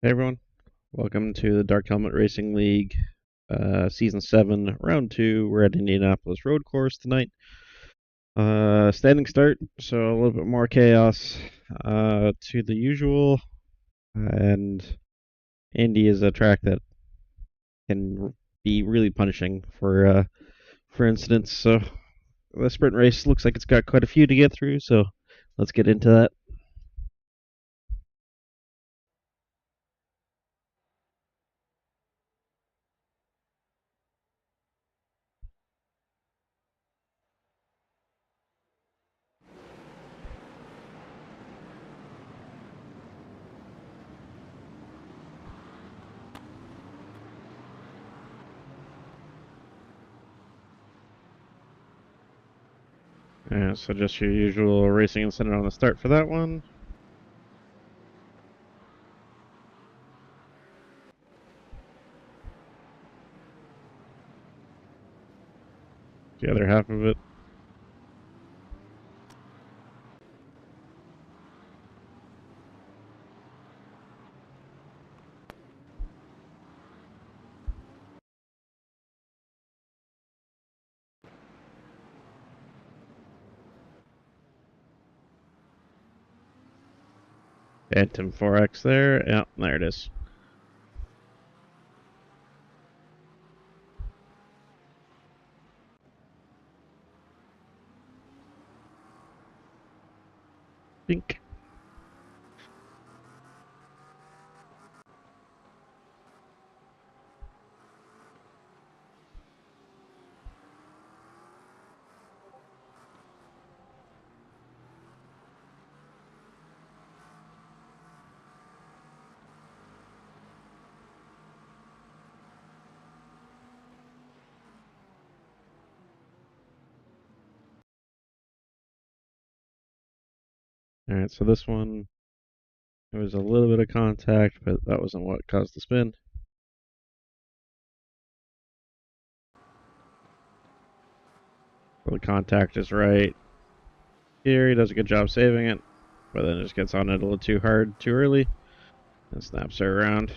Hey everyone, welcome to the Dark Helmet Racing League, Season 7, Round 2. We're at Indianapolis Road Course tonight. Standing start, so a little bit more chaos to the usual, and Indy is a track that can be really punishing for incidents. So the sprint race looks like it's got quite a few to get through, so let's get into that. So just your usual racing incident on the start for that one. The other half of it. Phantom 4X there. Yeah, there it is. Pink. Alright, so this one, there was a little bit of contact, but that wasn't what caused the spin. So the contact is right here. He does a good job saving it, but then just gets on it a little too hard, too early, and snaps her around.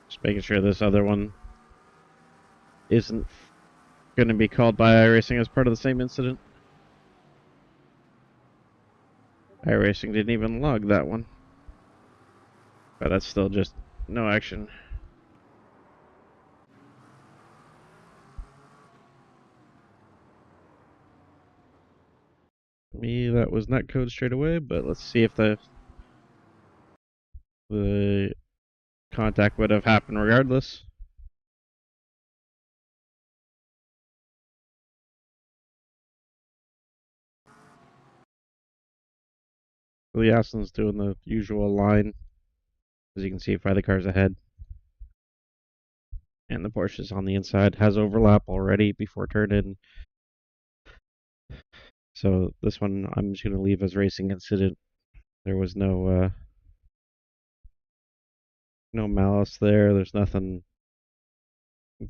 Just making sure this other one isn't going to be called by iRacing as part of the same incident. iRacing didn't even log that one, but that's still just no action. Me, that was not code straight away, but let's see if the contact would have happened regardless. Lee Aston's doing the usual line, as you can see by the cars ahead. And the Porsche's on the inside, has overlap already before turn in. So this one I'm just going to leave as racing incident. There was no malice there. There's nothing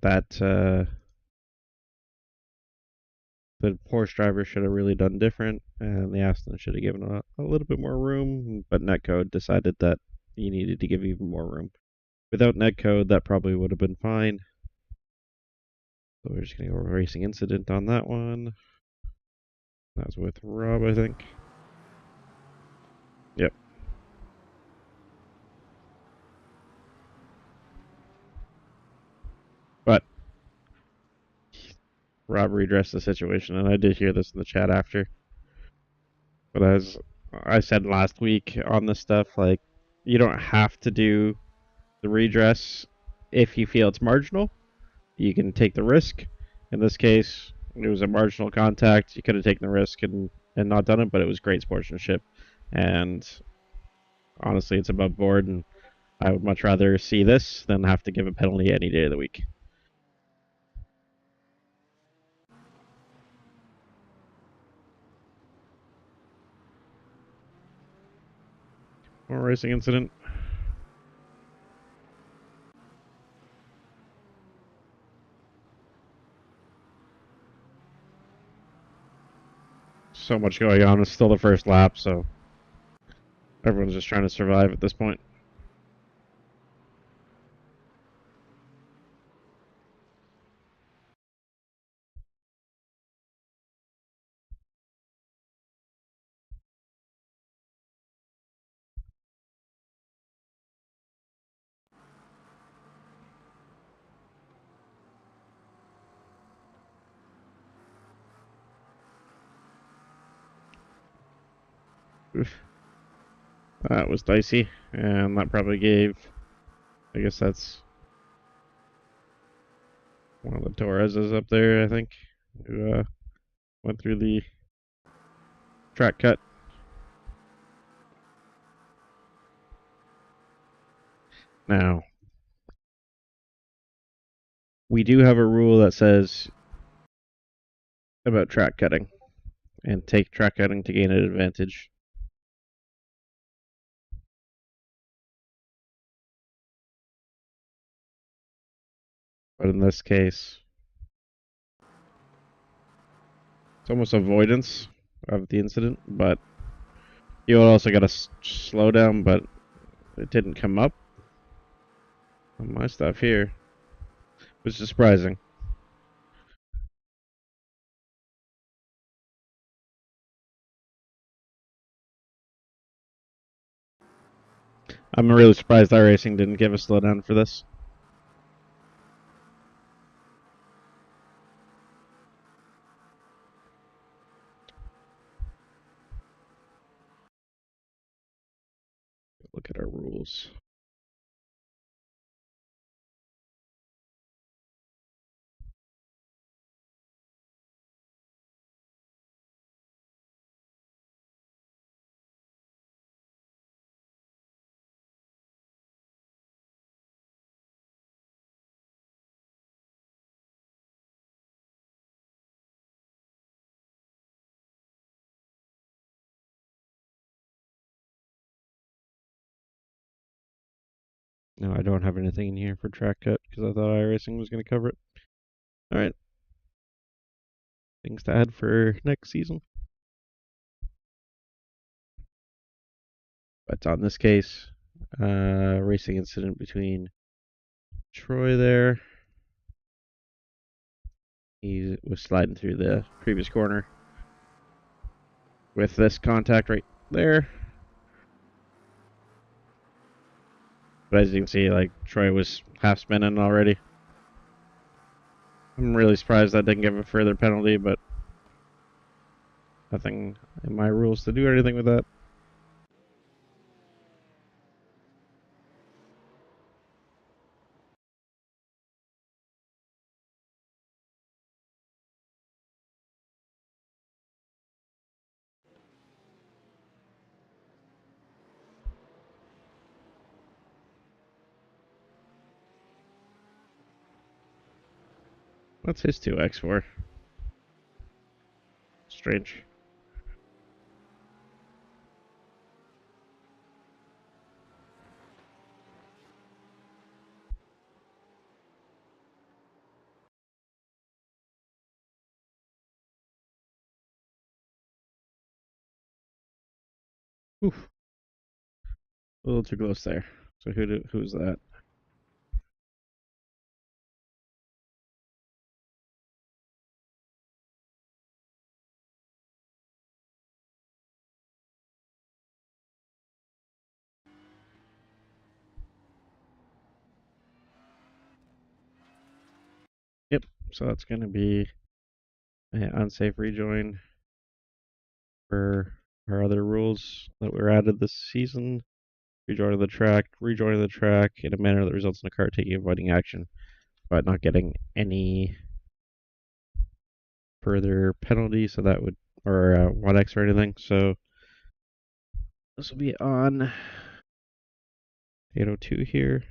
that the Porsche driver should have really done different, and the Aston should have given a little bit more room, but netcode decided that he needed to give even more room. Without netcode, that probably would have been fine. So we're just going to go racing incident on that one. That was with Rob, I think. Yep. But Rob redressed the situation, and I did hear this in the chat after. But as I said last week on this stuff, like, you don't have to do the redress, if you feel it's marginal, you can take the risk. In this case, it was a marginal contact. You could have taken the risk and not done it, but it was great sportsmanship. And honestly, it's above board, and I would much rather see this than have to give a penalty any day of the week. More racing incident. So much going on. It's still the first lap, so everyone's just trying to survive at this point. Oof. That was dicey, and that probably gave. I guess that's one of the Torreses up there, I think, who went through the track cut. Now, we do have a rule that says about track cutting and take track cutting to gain an advantage. But in this case, it's almost avoidance of the incident, but you also got to slow down, but it didn't come up on my stuff here, which is surprising. I'm really surprised iRacing didn't give a slowdown for this. Look at our rules. No, I don't have anything in here for track cut because I thought iRacing was going to cover it. All right. Things to add for next season. But on this case, racing incident between Troy there. He was sliding through the previous corner with this contact right there. But as you can see, like, Troy was half spinning already. I'm really surprised that didn't give a further penalty, but nothing in my rules to do anything with that. What's his 2x for? Strange. Oof. A little too close there. So who's that? Yep. So that's going to be an unsafe rejoin for our other rules that were added this season. rejoining the track in a manner that results in the car taking avoiding action, but not getting any further penalty. So that would, or 1x or anything. So this will be on 802 here.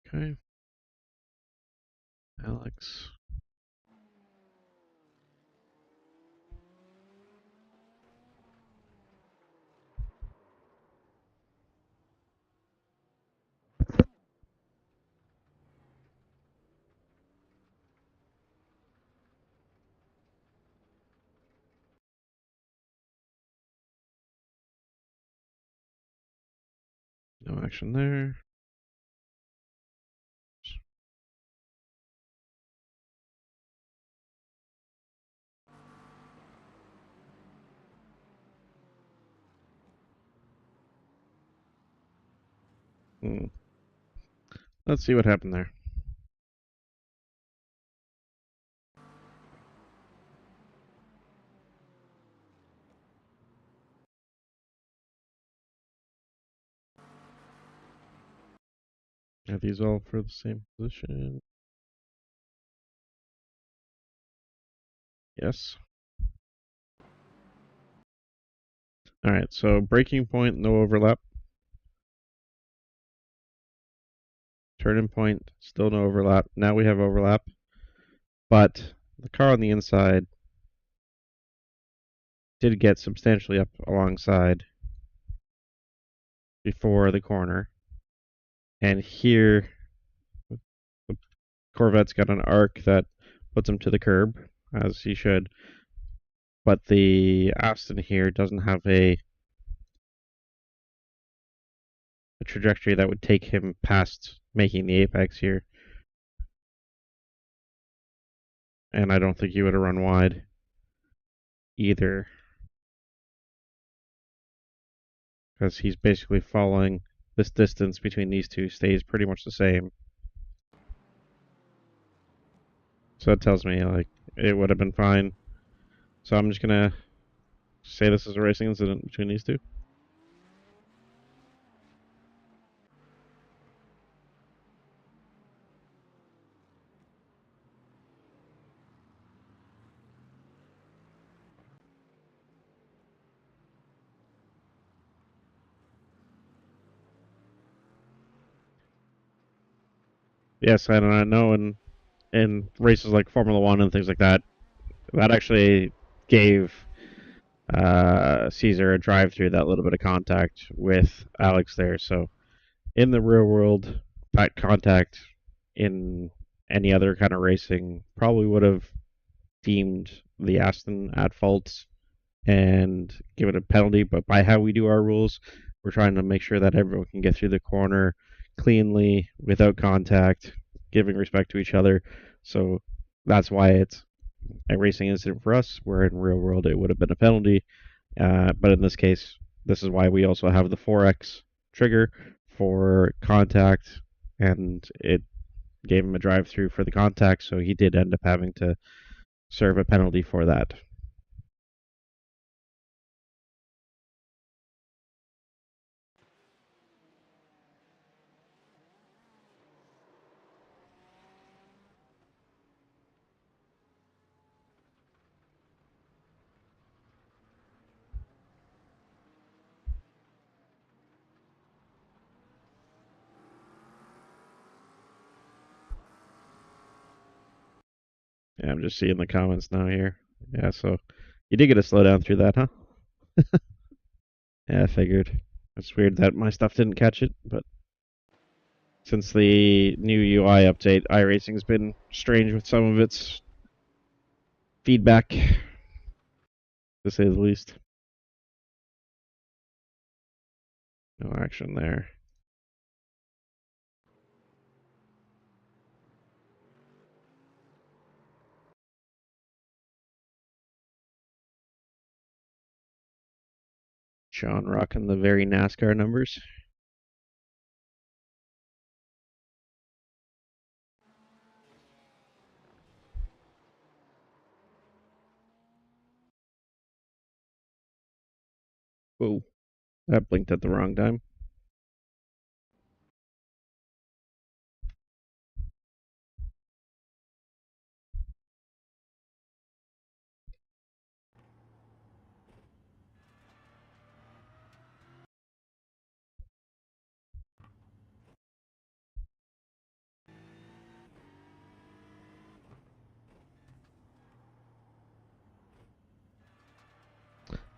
Okay. Alex. No action there. Let's see what happened there. Are these all for the same position? Yes. Alright, so braking point, no overlap. Turning point, still no overlap. Now we have overlap. But the car on the inside did get substantially up alongside before the corner. And here, the Corvette's got an arc that puts him to the curb, as he should. But the Aston here doesn't have a trajectory that would take him past making the apex here. And I don't think he would have run wide either, because he's basically following this distance between these two stays pretty much the same. So that tells me like it would have been fine. So I'm just gonna say this is a racing incident between these two. Yes, and I know in races like Formula One and things like that, that actually gave Caesar a drive through that little bit of contact with Alex there. So in the real world, that contact in any other kind of racing probably would have deemed the Aston at fault and given a penalty. But by how we do our rules, we're trying to make sure that everyone can get through the corner cleanly without contact, giving respect to each other. So that's why it's a racing incident for us, where in real world it would have been a penalty. But in this case, this is why we also have the 4x trigger for contact, and it gave him a drive through for the contact, so he did end up having to serve a penalty for that. Yeah, I'm just seeing the comments now here. Yeah, so you did get a slowdown through that, huh? Yeah, I figured. It's weird that my stuff didn't catch it, but since the new UI update, iRacing's been strange with some of its feedback, to say the least. No action there. Sean rocking the very NASCAR numbers. Whoa, that blinked at the wrong time.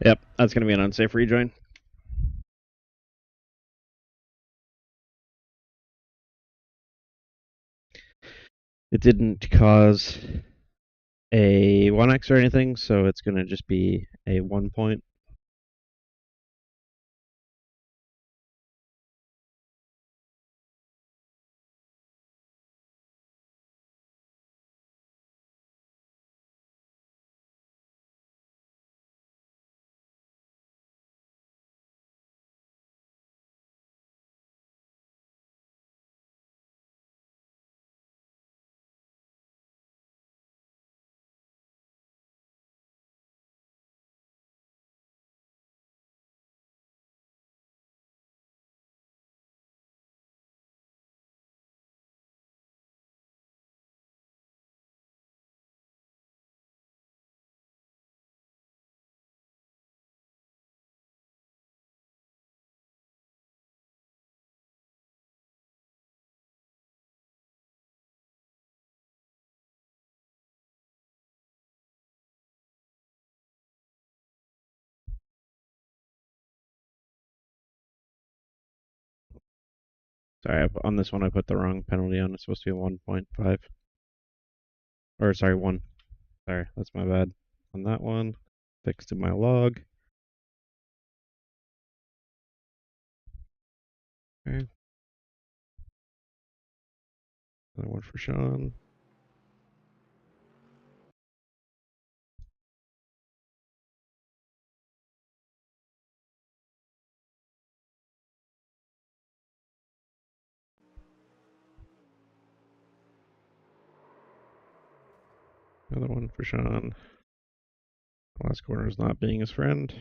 Yep, that's going to be an unsafe rejoin. It didn't cause a 1x or anything, so it's going to just be a 1 point. Sorry, on this one I put the wrong penalty on. It's supposed to be 1.5. Or, sorry, 1. Sorry, that's my bad. On that one, fixed in my log. Okay. Another one for Sean. Another one for Sean. Last corner is not being his friend.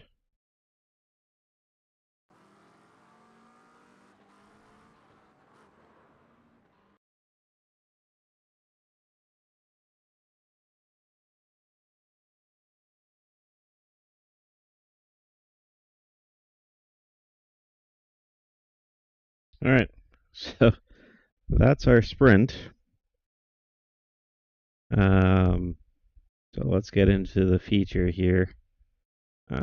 All right, so that's our sprint. So let's get into the feature here. Here's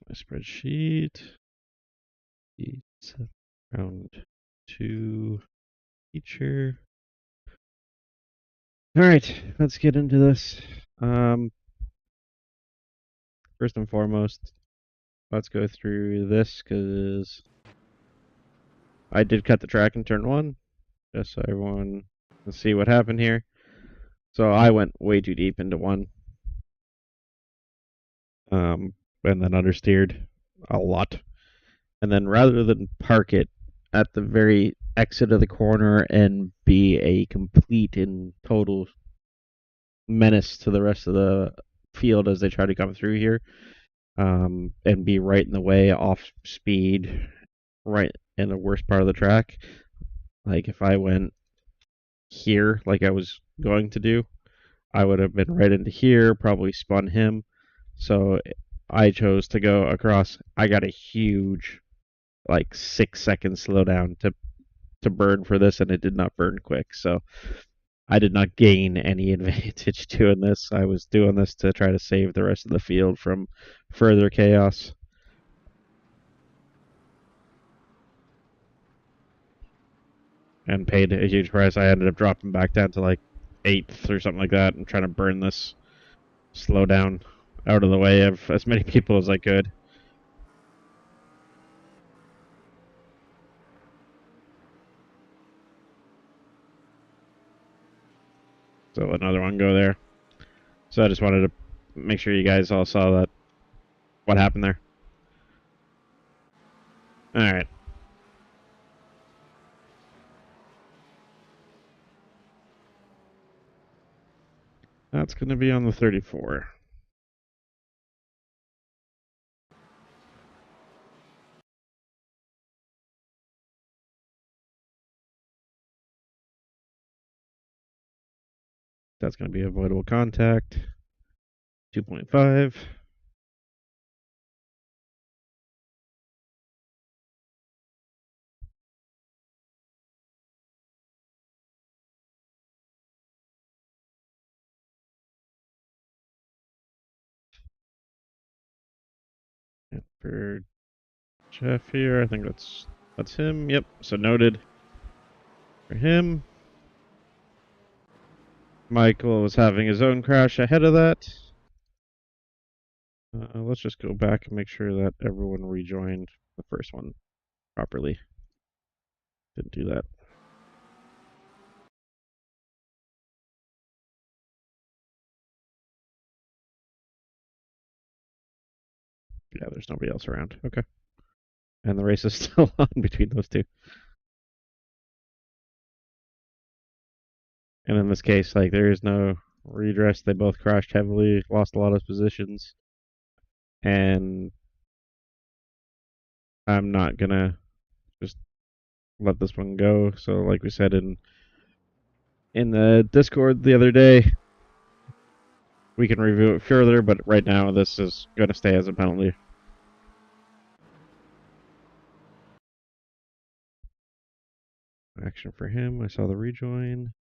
my spreadsheet. It's round 2 feature. All right, let's get into this. First and foremost, let's go through this because I did cut the track in turn 1, just so everyone can see what happened here. So I went way too deep into 1, and then understeered a lot. And then rather than park it at the very exit of the corner and be a complete and total menace to the rest of the field as they try to come through here, and be right in the way, off speed, right in the worst part of the track. Like if I went here, like I was going to do, I would have been right into here, probably spun him. So I chose to go across. I got a huge, like 6 second slowdown to burn for this, and it did not burn quick. So I did not gain any advantage doing this. I was doing this to try to save the rest of the field from further chaos. And paid a huge price. I ended up dropping back down to like 8th or something like that and trying to burn this slow down out of the way of as many people as I could. So another one go there. So I just wanted to make sure you guys all saw that what happened there. All right. That's going to be on the 34. That's going to be avoidable contact. 2.5. And for Jeff here, I think that's him. Yep. So noted for him. Michael was having his own crash ahead of that. Let's just go back and make sure that everyone rejoined the first one properly. Didn't do that. Yeah, there's nobody else around. Okay. And the race is still on between those two. And in this case, like, there is no redress. They both crashed heavily, lost a lot of positions. And I'm not gonna just let this one go. So, like we said in the Discord the other day, we can review it further. But right now, this is gonna stay as a penalty. Action for him. I saw the rejoin.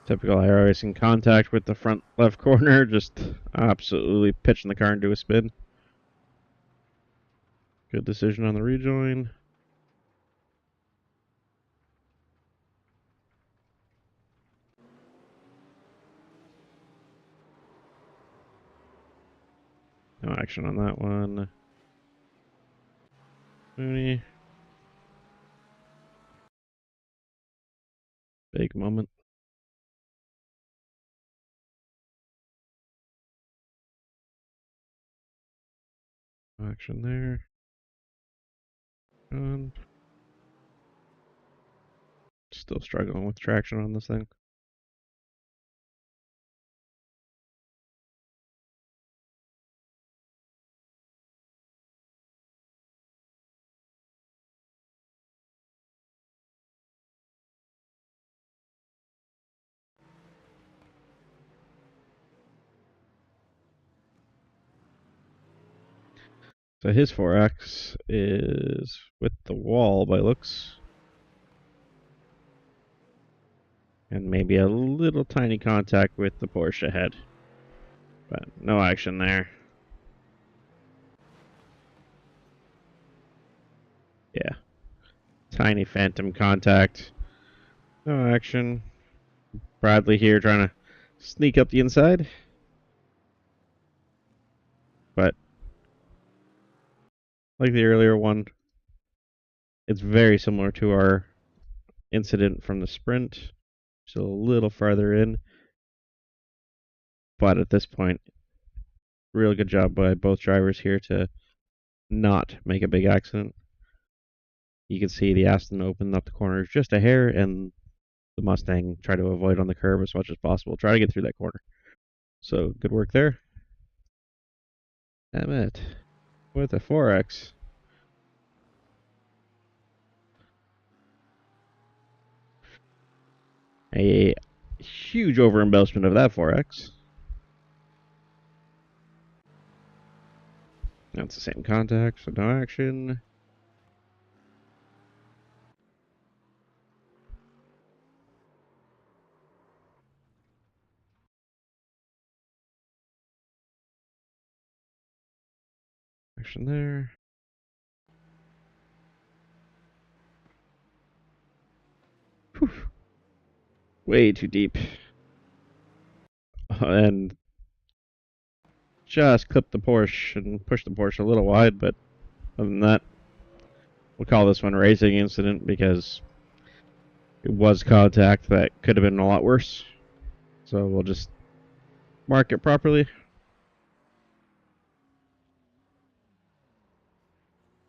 Typical iRacing contact with the front left corner, just absolutely pitching the car into a spin. Good decision on the rejoin. No action on that one. Mooney. Big moment. No action there. And still struggling with traction on this thing. So his 4X is with the wall by looks. And maybe a little tiny contact with the Porsche head. But no action there. Yeah. Tiny phantom contact. No action. Bradley here trying to sneak up the inside. But like the earlier one, it's very similar to our incident from the sprint. Still a little farther in. But at this point, real good job by both drivers here to not make a big accident. You can see the Aston open up the corners just a hair, and the Mustang try to avoid on the curb as much as possible. Try to get through that corner. So good work there. Emmett with a 4X. A huge over embellishment of that 4X. That's the same contact, so no action. Action there. Whew. Way too deep. And just clipped the Porsche and pushed the Porsche a little wide, but other than that, we'll call this one a racing incident because it was contact that could have been a lot worse. So we'll just mark it properly.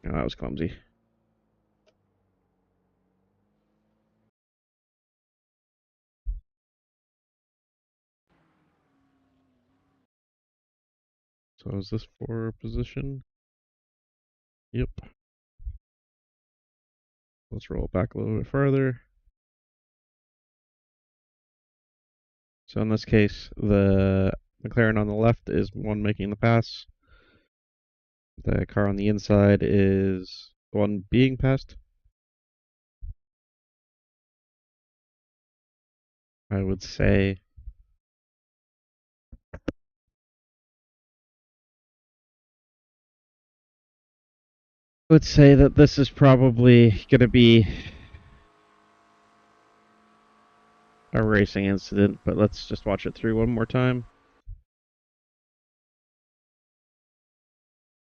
Oh, that was clumsy. So is this for position? Yep. Let's roll it back a little bit further. So in this case, the McLaren on the left is one making the pass. The car on the inside is the one being passed. I would say that this is probably going to be a racing incident, but let's just watch it through one more time.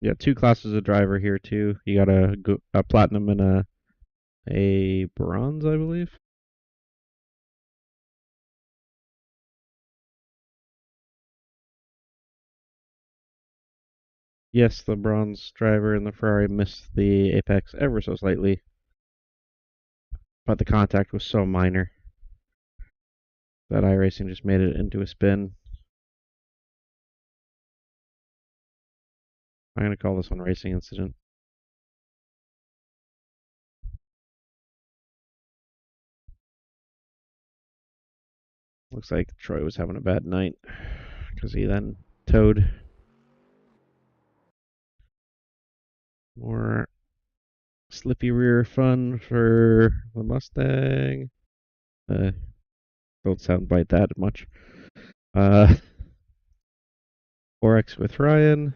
You got two classes of driver here too. You got a platinum and a bronze, I believe. Yes, the bronze driver in the Ferrari missed the apex ever so slightly, but the contact was so minor that iRacing just made it into a spin. I'm going to call this one racing incident. Looks like Troy was having a bad night because he then towed. More slippy rear fun for the Mustang. Don't soundbite that much. 4X with Ryan.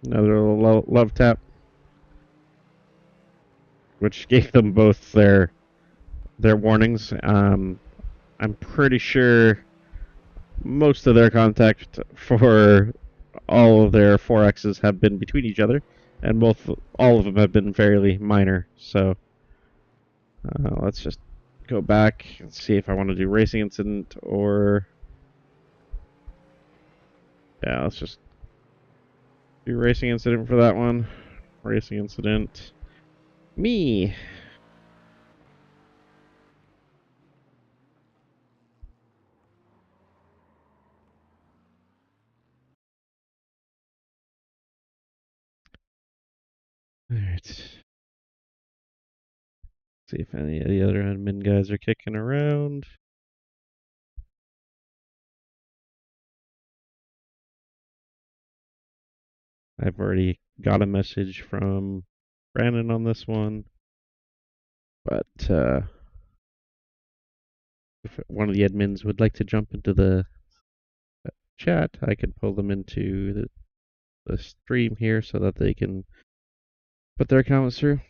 Another little love tap, which gave them both their warnings. I'm pretty sure most of their contact for all of their 4Xs have been between each other, and all of them have been fairly minor. So let's just go back and see if I want to do racing incident or yeah, let's just do racing incident for that one. Racing incident. Me. Alright. See if any of the other admin guys are kicking around. I've already got a message from Brandon on this one, but if one of the admins would like to jump into the chat, I could pull them into the stream here so that they can put their comments through.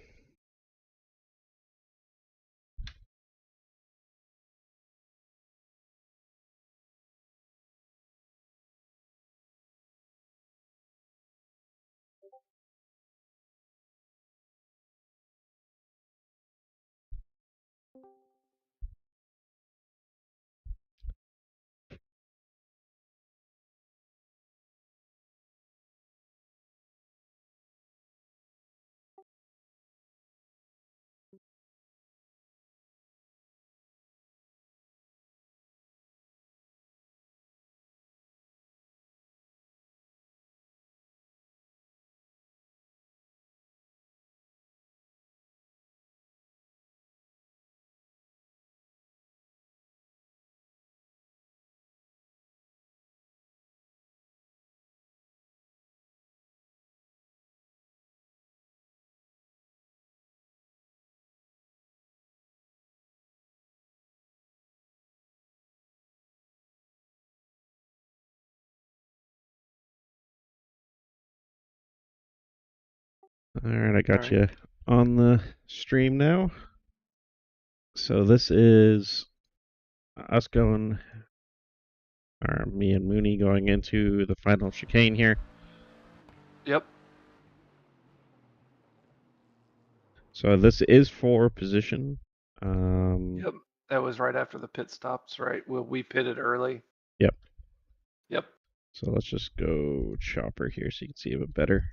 Alright, I All got right. you on the stream now. So this is us going, or me and Mooney going into the final chicane here. Yep. So this is for position. Um, Yep. That was right after the pit stops, right? We pitted early. yep. Yep. So let's just go chopper here so you can see a bit better.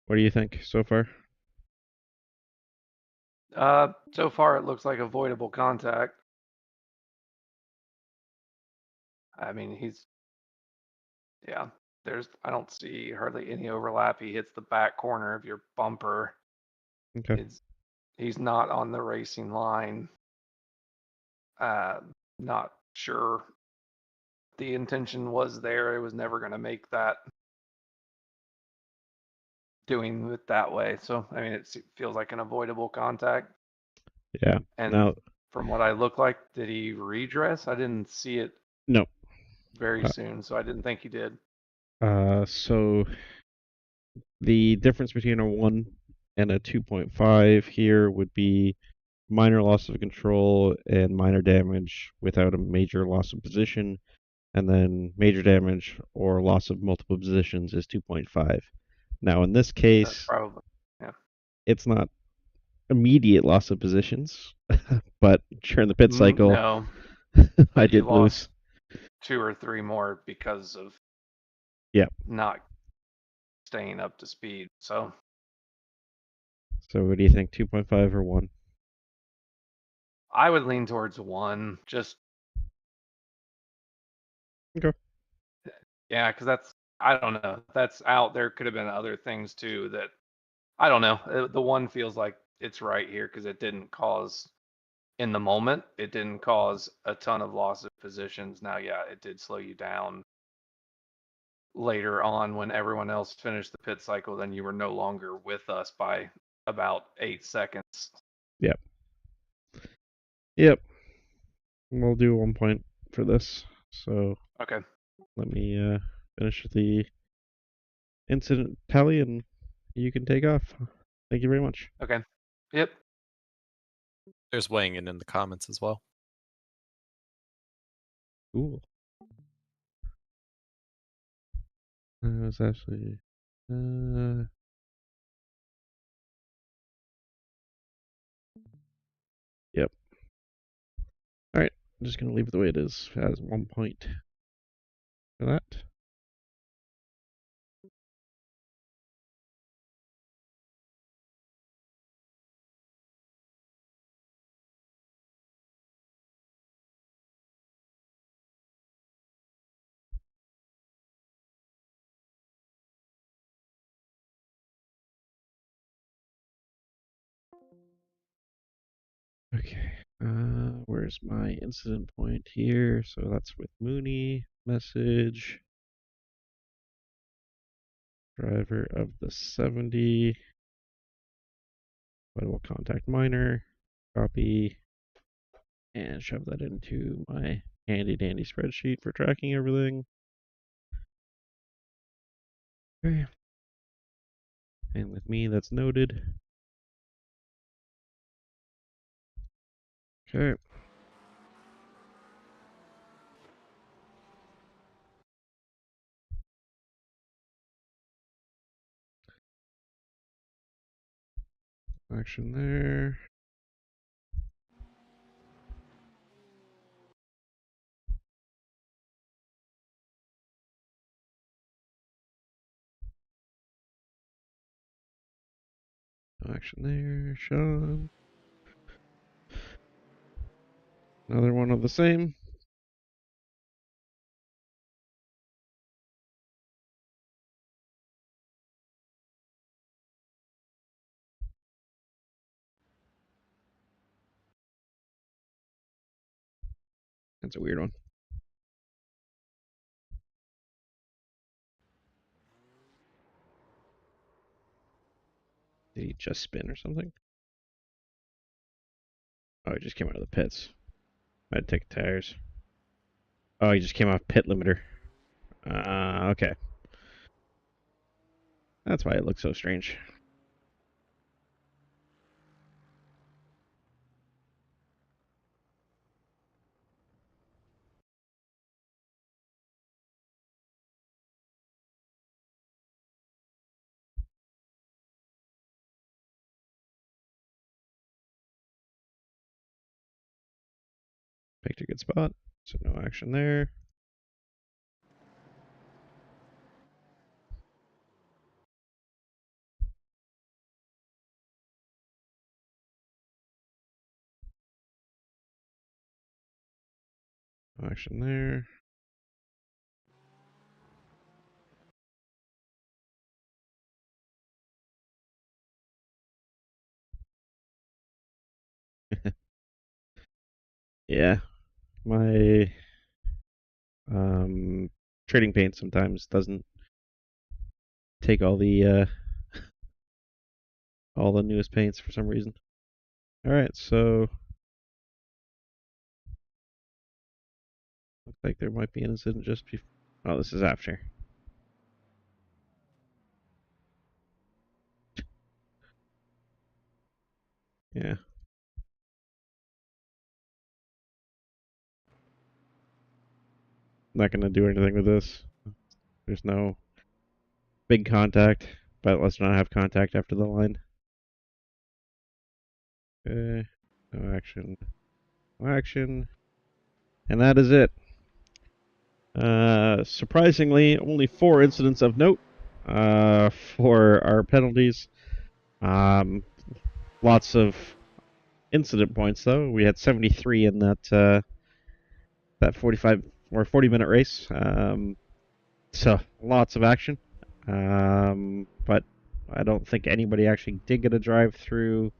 What do you think so far? So far it looks like avoidable contact. I mean, yeah. I don't see hardly any overlap. He hits the back corner of your bumper. Okay. It's, he's not on the racing line. Uh, Not sure the intention was there. It was never going to make that doing it that way. So, I mean, it feels like an avoidable contact. Yeah. And Now, from what I look like, did he redress? I didn't see it no. very Uh, soon, so I didn't think he did. so the difference between a 1 and a 2.5 here would be minor loss of control and minor damage without a major loss of position, and then major damage or loss of multiple positions is 2.5. Now, in this That's case, probably, yeah. it's not immediate loss of positions, but during the pit cycle, No, I but you did lose. lost two or three more because of Yeah. not staying up to speed. So So, what do you think, 2.5 or 1? I would lean towards one. Just Okay. yeah, because I don't know. That's out. There could have been other things too that I don't know. The one feels like it's right here because it didn't cause in the moment. It didn't cause a ton of loss of positions. Now, yeah, it did slow you down later on when everyone else finished the pit cycle. Then you were no longer with us by about 8 seconds. Yep. Yep. We'll do 1 point for this. So, Okay. let me finish the incident tally and you can take off. Thank you very much. Okay. Yep. There's weighing in the comments as well. Cool. That was actually. Yep. All right. I'm just gonna leave it the way it is as 1 point for that. Okay. Where's my incident point here? So that's with Mooney. Message. Driver of the 70. But we'll contact minor. Copy. And shove that into my handy dandy spreadsheet for tracking everything. Okay. And with me, that's noted. Okay. Action there. No action there. Sean. Another one of the same. That's a weird one. Did he just spin or something? Oh, he just came out of the pits. I had to take tires. Oh, he just came off pit limiter. Okay. That's why it looks so strange. Picked a good spot, so no action there. No action there. Yeah, my trading paint sometimes doesn't take all the newest paints for some reason. All right, so looks like there might be an incident just before. Oh, this is after. Yeah. Not gonna do anything with this. There's no big contact, but let's not have contact after the line. Okay, no action, no action, and that is it. Surprisingly, only 4 incidents of note for our penalties. Lots of incident points though. We had 73 in that 45 or 40-minute race. So lots of action. But I don't think anybody actually did get a drive through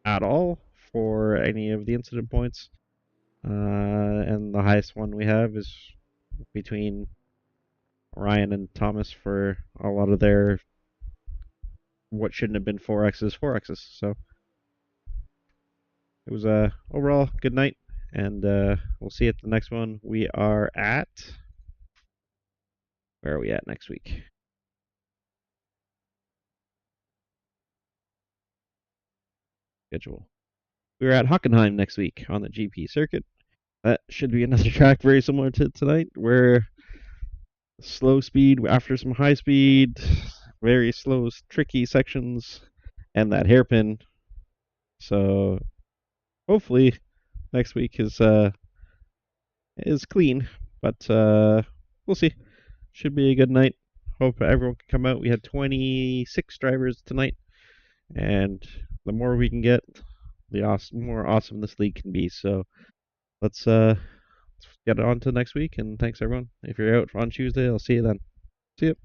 at all for any of the incident points. And the highest one we have is between Ryan and Thomas for a lot of their what shouldn't have been 4X's. So it was a overall good night, and we'll see you at the next one. We are at, where are we at next week? Schedule. We're at Hockenheim next week on the GP circuit. That should be another track very similar to tonight, where slow speed after some high speed, very slow, tricky sections, and that hairpin. So hopefully next week is clean, but we'll see. Should be a good night. Hope everyone can come out. We had 26 drivers tonight, and the more we can get, the more awesome this league can be. So let's get on to next week, and thanks everyone. If you're out on Tuesday, I'll see you then. See you.